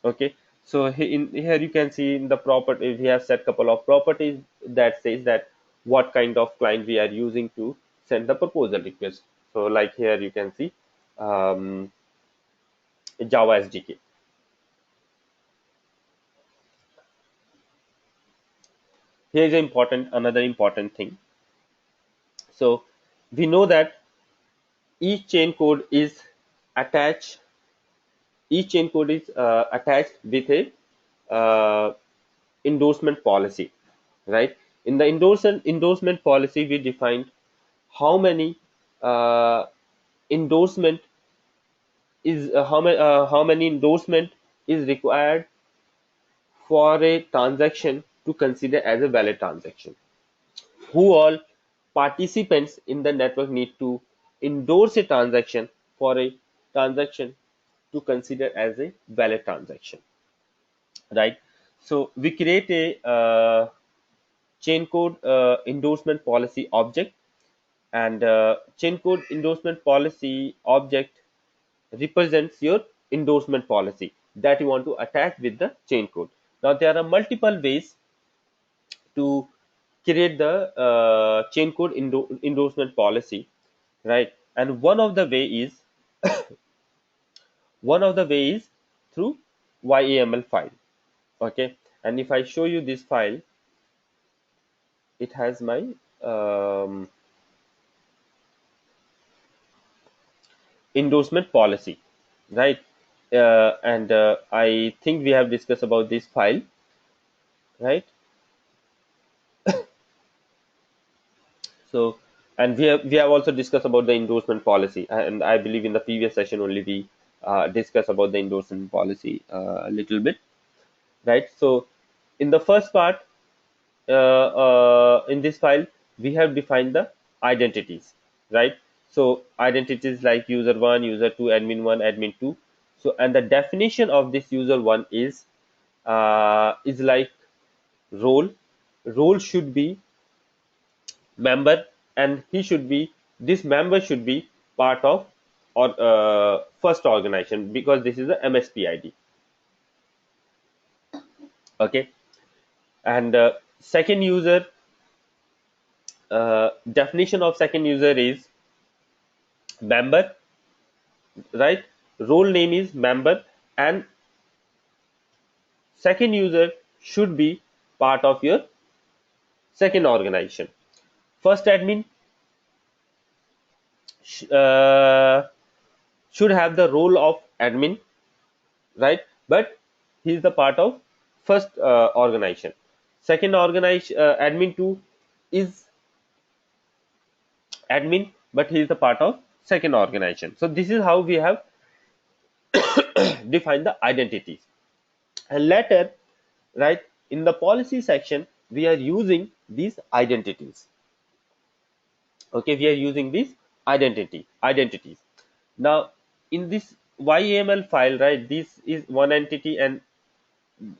Okay, So here you can see in the property we have set couple of properties that says that what kind of client we are using to send the proposal request. So like here you can see um, Java SDK. Here is another important thing. So we know that each chain code is attached. Each chain code is attached with a endorsement policy, right? In the endorsement policy, we defined how many uh, endorsement how many endorsement is required for a transaction to consider as a valid transaction. Who all participants in the network need to endorse a transaction for a transaction to consider as a valid transaction, right? So we create a chain code endorsement policy object, and chain code endorsement policy object represents your endorsement policy that you want to attach with the chain code. Now there are multiple ways to create the chain code endorsement policy, right? And one of the way is through YAML file. Okay, and if I show you this file, it has my um, endorsement policy, right? And I think we have discussed about this file, right? So, and we have also discussed about the endorsement policy, and I believe in the previous session only we discussed about the endorsement policy a little bit, right? So in the first part, in this file, we have defined the identities, right? So identities like user one, user two, admin one, admin two. So and the definition of this user one is like role. Role should be member, and this member should be part of or first organization, because this is the MSP ID. Okay, and second user, definition of second user is member, right? Role name is member, and second user should be part of your second organization. First admin should have the role of admin, right? But he is the part of first organization. Second organization, admin 2 is admin, but he is the part of second organization. So this is how we have defined the identities. And later, right, in the policy section, we are using these identities. Okay, we are using these identities. Now in this YAML file, right, this is one entity, and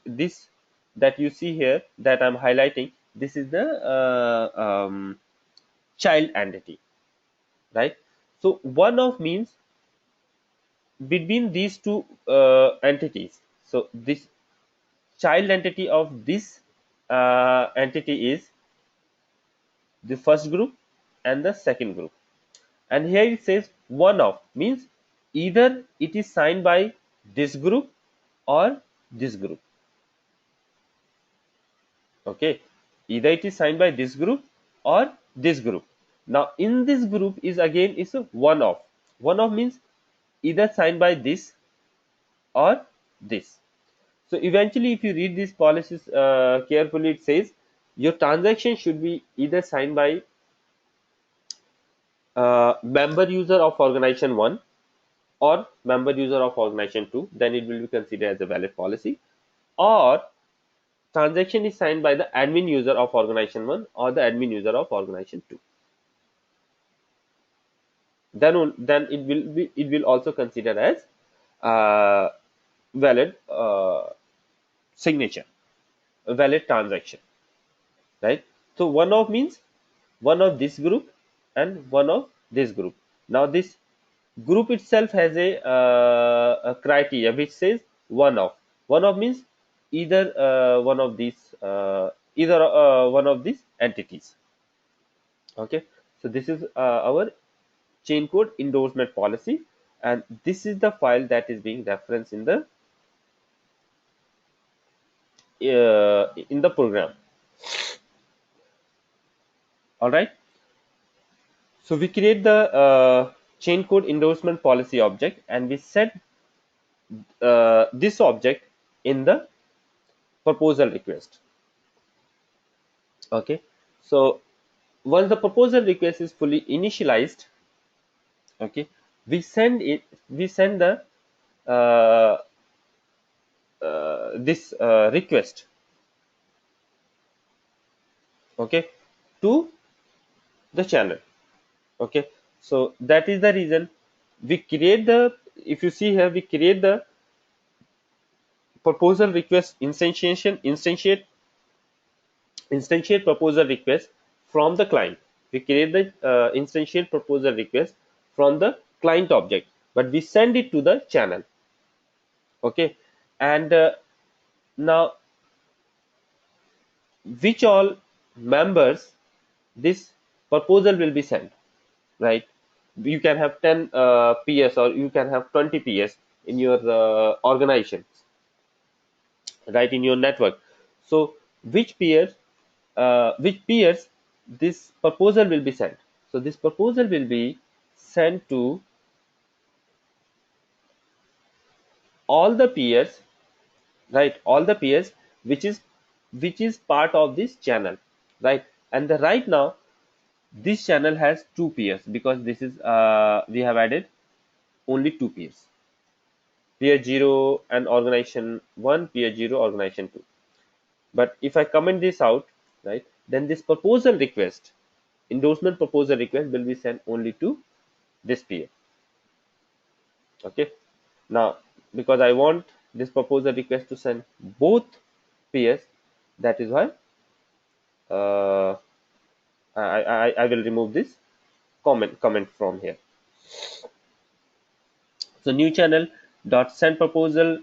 this that you see here that I'm highlighting, this is the child entity, right? So one of means between these two entities. So this child entity of this entity is the first group and the second group. And here it says one of means either it is signed by this group or this group. Okay, either it is signed by this group or this group. Now in this group is again is a one of means either signed by this or this. So eventually if you read these policies carefully, it says your transaction should be either signed by member user of organization 1 or member user of organization 2, then it will be considered as a valid policy, or transaction is signed by the admin user of organization 1 or the admin user of organization 2. Then it will also consider as valid signature, a valid transaction, right? So one of means one of this group and one of this group. Now this group itself has a criteria which says one of means either one of these one of these entities. Okay, so this is our chain code endorsement policy, and this is the file that is being referenced in the program. All right, so we create the chain code endorsement policy object, and we set this object in the proposal request. Okay, so once the proposal request is fully initialized, okay, we send the uh, this request, okay, to the channel. Okay, so that is the reason we create the, if you see here, we create the proposal request instantiate proposal request from the client. We create the instantiate proposal request from the client object, but we send it to the channel. Okay, and now which all members this proposal will be sent, right? You can have 10 PS, or you can have 20 PS in your organization, right, in your network. So which peers this proposal will be sent? So this proposal will be sent to all the peers, right, all the peers which is part of this channel, right? And the right now this channel has two peers, because this is we have added only two peers, peer 0 and organization 1, peer 0 organization 2. But if I comment this out, right, then this proposal request, endorsement proposal request, will be sent only to this peer. Okay, now because I want this proposal request to send both peers, that is why uh, I will remove this comment from here. So new channel dot send proposal,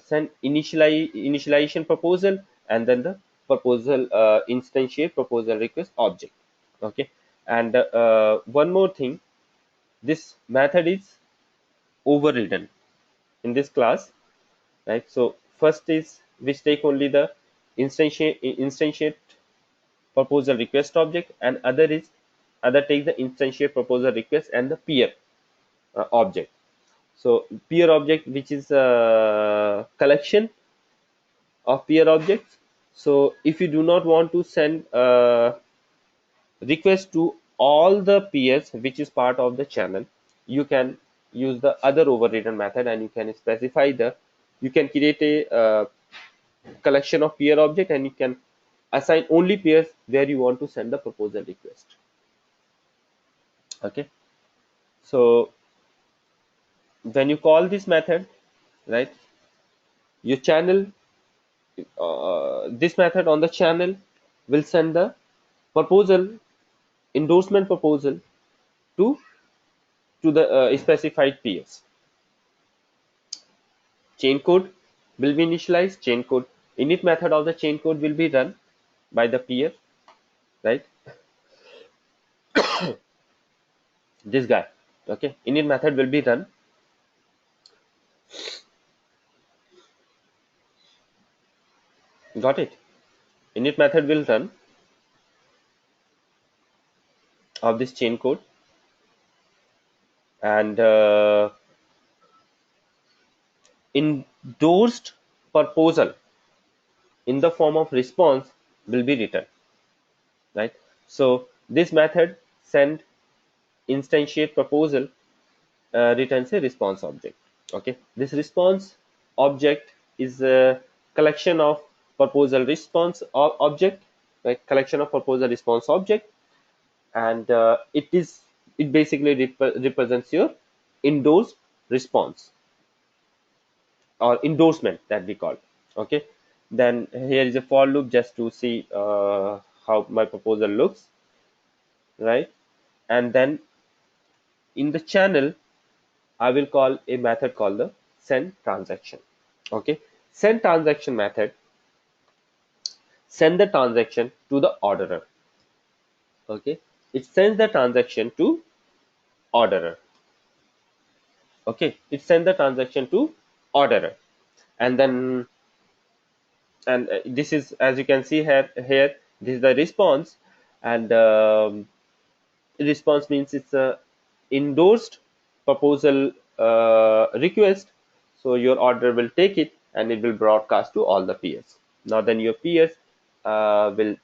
send initialization proposal, and then the proposal instantiate proposal request object. Okay, and one more thing, this method is overridden in this class, right? So first is which take only the instantiate proposal request object, and other take the instantiate proposal request and the peer object. So peer object, which is a collection of peer objects. So if you do not want to send a request to all the peers which is part of the channel, you can use the other overridden method, and you can specify the, you can create a collection of peer object, and you can assign only peers where you want to send the proposal request. Okay, so when you call this method, right, your channel, this method on the channel will send the proposal endorsement proposal to the specified peers. Chain code will be initialized. Chain code init method of the chain code will be run by the peer, right? This guy. Okay, init method will be run. Got it? Init method will run of this chain code, and endorsed proposal in the form of response will be returned, right? So this method send instantiate proposal returns a response object. Okay, this response object is a collection of proposal response object, right? Collection of proposal response object, and it basically represents your endorsed response, or endorsement, that we call. Okay, then here is a for loop just to see how my proposal looks, right? And then in the channel I will call a method called the send transaction. Okay, Send transaction method send the transaction to the orderer. Okay, it sends the transaction to orderer. Okay, it sends the transaction to orderer, and then this is, as you can see here this is the response, and response means it's a endorsed proposal request. So your order will take it and it will broadcast to all the peers. Now then your peers will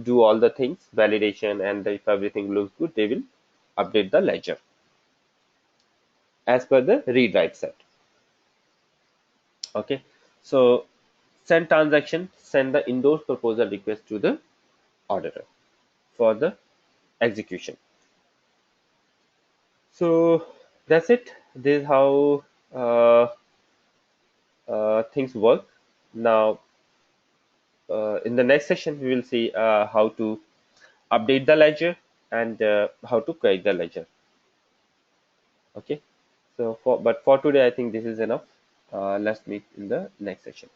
do all the things, validation, and if everything looks good, they will update the ledger as per the read write set. Okay, so send transaction send the endorsed proposal request to the orderer for the execution. So that's it. This is how uh, things work. Now, in the next session, we will see how to update the ledger and how to create the ledger. Okay. So, for today, I think this is enough. Let's meet in the next session.